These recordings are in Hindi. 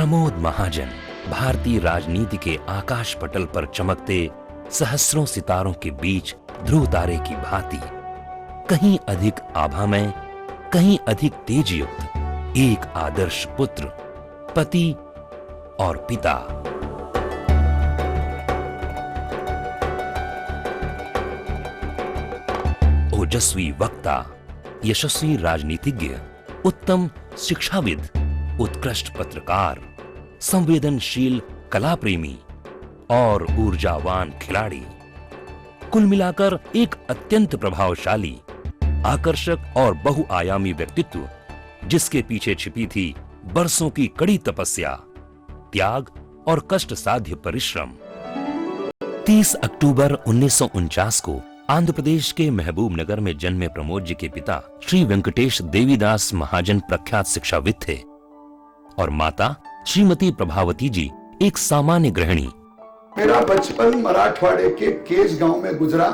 प्रमोद महाजन भारतीय राजनीति के आकाश पटल पर चमकते सहस्रों सितारों के बीच ध्रुव तारे की भांति, कहीं अधिक आभामय, कहीं अधिक तेजयुक्त, एक आदर्श पुत्र, पति और पिता। ओजस्वी वक्ता, यशस्वी राजनीतिज्ञ, उत्तम शिक्षाविद, उत्कृष्ट पत्रकार, संवेदनशील कला प्रेमी और ऊर्जावान खिलाड़ी। कुल मिलाकर एक अत्यंत प्रभावशाली, आकर्षक और बहुआयामी व्यक्तित्व, जिसके पीछे छिपी थी बरसों की कड़ी तपस्या, त्याग और कष्ट साध्य परिश्रम। 30 अक्टूबर 1949 को आंध्र प्रदेश के महबूबनगर में जन्मे प्रमोद जी के पिता श्री वेंकटेश देवीदास महाजन प्रख्यात शिक्षाविद थे और माता श्रीमती प्रभावती जी एक सामान्य गृहिणी। मेरा बचपन मराठवाड़े के केज गांव में गुजरा।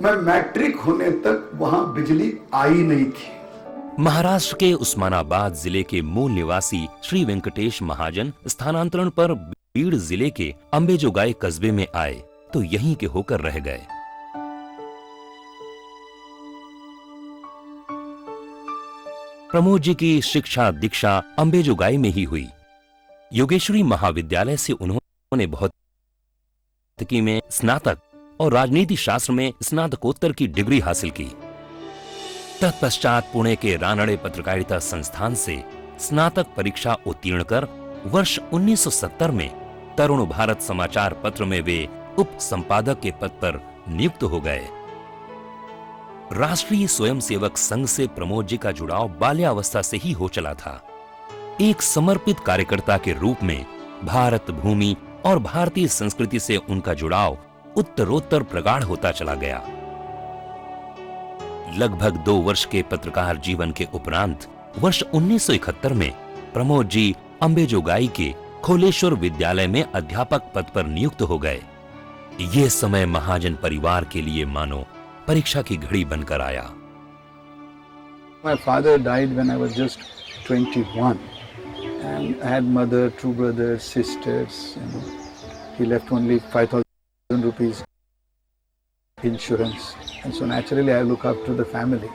मैं मैट्रिक होने तक वहां बिजली आई नहीं थी। महाराष्ट्र के उस्मानाबाद जिले के मूल निवासी श्री वेंकटेश महाजन स्थानांतरण पर बीड़ जिले के अंबेजोगाई कस्बे में आए तो यहीं के होकर रह गए। प्रमोद जी की शिक्षा दीक्षा अंबेजोगाई में ही हुई। योगेश्वरी महाविद्यालय से उन्होंने भौतिकी में स्नातक और राजनीति शास्त्र में स्नातकोत्तर की डिग्री हासिल की। तत्पश्चात पुणे के रानड़े पत्रकारिता संस्थान से स्नातक परीक्षा उत्तीर्ण कर वर्ष 1970 में तरुण भारत समाचार पत्र में वे उप संपादक के पद पर नियुक्त हो गए। राष्ट्रीय स्वयंसेवक संघ से प्रमोद जी का जुड़ाव बाल्यावस्था से ही हो चला था। एक समर्पित कार्यकर्ता के रूप में भारत भूमि और भारतीय संस्कृति से उनका जुड़ाव उत्तरोत्तर प्रगाढ़ होता चला गया। लगभग 2 वर्ष के पत्रकार जीवन के उपरांत वर्ष 1971 में प्रमोद जी अंबेजोगाई के खोलेश्वर विद्यालय में अध्यापक पद पर नियुक्त हो गए। ये समय महाजन परिवार के लिए मानो परीक्षा की घड़ी बनकर आया। My father died when I was just 21 and I had mother, 2 brothers, sisters, and he left only 5,000 rupees insurance, and so naturally I look up to the family.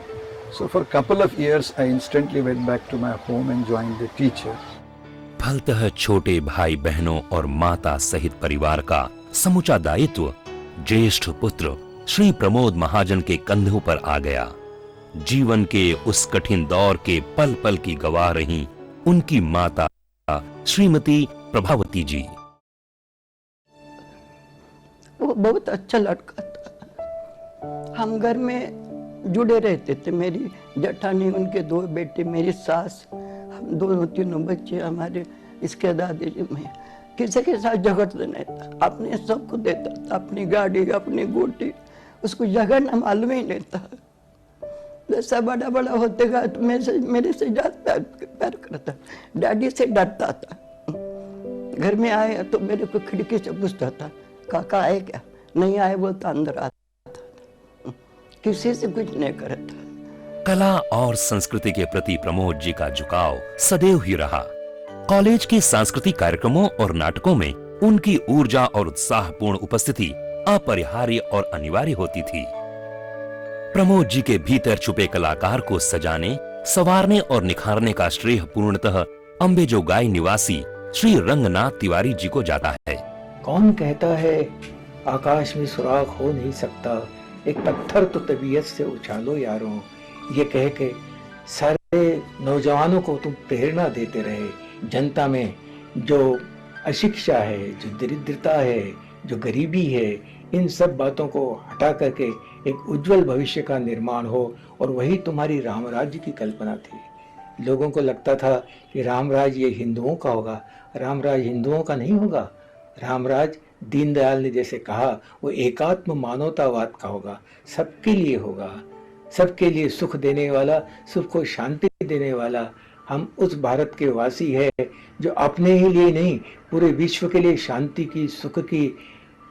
So for a couple of years I instantly went back to my home and joined the teacher. फलतः छोटे भाई बहनों और माता सहित परिवार का समूचा दायित्व ज्येष्ठ पुत्र श्री प्रमोद महाजन के कंधों पर आ गया। जीवन के उस कठिन दौर के पल पल की गवाह रहीं उनकी माता श्रीमती प्रभावती जी। वो बहुत अच्छा लड़का था। हम घर में जुड़े रहते थे। मेरी जेठानी, उनके 2 बेटे, मेरी सास, हम 2-3 बच्चे हमारे। इसके दादी जी में किसी के साथ झगड़ते नहीं था। अपने सबको देता था, अपनी गाड़ी, अपनी गोटी। उसको झगड़ना मालूम ही नहीं था। जैसा बड़ा बड़ा होते गया तो मेरे से ज्यादा प्यार करता। डैडी से डरता था। घर में आए तो मेरे को खिड़की से पूछता था, काका आए क्या? नहीं आए बोलता, अंदर आता था। किसी से कुछ नहीं करता। कला और संस्कृति के प्रति प्रमोद जी का झुकाव सदैव ही रहा। कॉलेज के सांस्कृतिक कार्यक्रमों और नाटकों में उनकी ऊर्जा और उत्साहपूर्ण उपस्थिति अपरिहार्य और अनिवार्य होती थी। प्रमोद जी के भीतर छुपे कलाकार को सजाने, संवारने और निखारने का श्रेय पूर्णतः अंबेजोगाई निवासी श्री रंगनाथ तिवारी जी को जाता है। कौन कहता है आकाश में सुराग हो नहीं सकता, एक पत्थर तो तबीयत से उछालो यारों। ये कह के सारे नौजवानों को तुम प्रेरणा देते रहे। जनता में जो अशिक्षा है, जो दरिद्रता है, जो गरीबी है, इन सब बातों को हटा करके एक उज्जवल भविष्य का निर्माण हो, और वही तुम्हारी रामराज्य की कल्पना थी। लोगों को लगता था कि रामराज ये हिंदुओं का होगा। रामराज हिंदुओं का नहीं होगा। रामराज दीनदयाल ने जैसे कहा वो एकात्म मानवतावाद का होगा, सबके लिए होगा, सबके लिए सुख देने वाला, सुख को शांति देने वाला। हम उस भारत के वासी है जो अपने ही लिए नहीं, पूरे विश्व के लिए शांति की, सुख की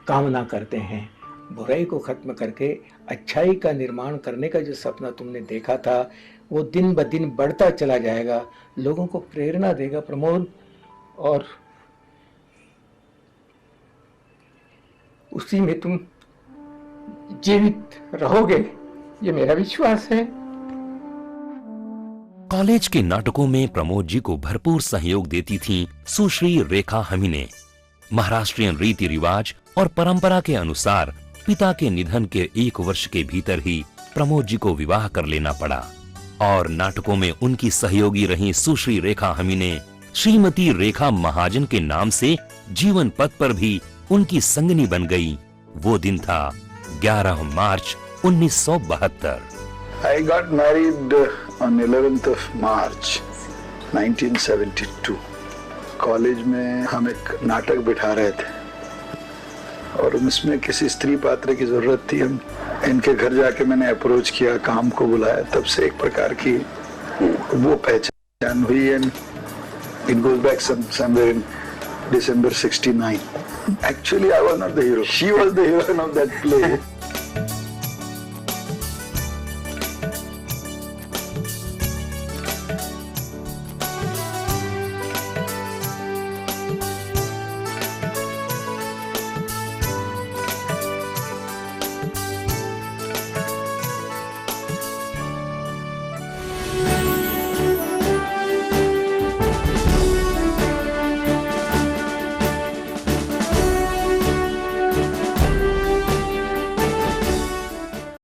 कामना करते हैं। बुराई को खत्म करके अच्छाई का निर्माण करने का जो सपना तुमने देखा था वो दिन ब दिन बढ़ता चला जाएगा, लोगों को प्रेरणा देगा। प्रमोद और उसी में तुम जीवित रहोगे, ये मेरा विश्वास है। कॉलेज के नाटकों में प्रमोद जी को भरपूर सहयोग देती थीं सुश्री रेखा हमीने। महाराष्ट्रीयन रीति रिवाज और परंपरा के अनुसार पिता के निधन के 1 वर्ष के भीतर ही प्रमोद जी को विवाह कर लेना पड़ा और नाटकों में उनकी सहयोगी रही सुश्री रेखा हमीने श्रीमती रेखा महाजन के नाम से जीवन पथ पर भी उनकी संगनी बन गई। वो दिन था 11 मार्च 1972। I got married on 11th of March 1972. College में हम एक नाटक बिठा रहे थे और उसमें किसी स्त्री पात्र की जरूरत थी। हम इनके घर जाके मैंने अप्रोच किया, काम को बुलाया, तब से एक प्रकार की वो पहचान हुई। And it goes back somewhere in December 69. Actually, I was not the hero. She was the heroine of that play.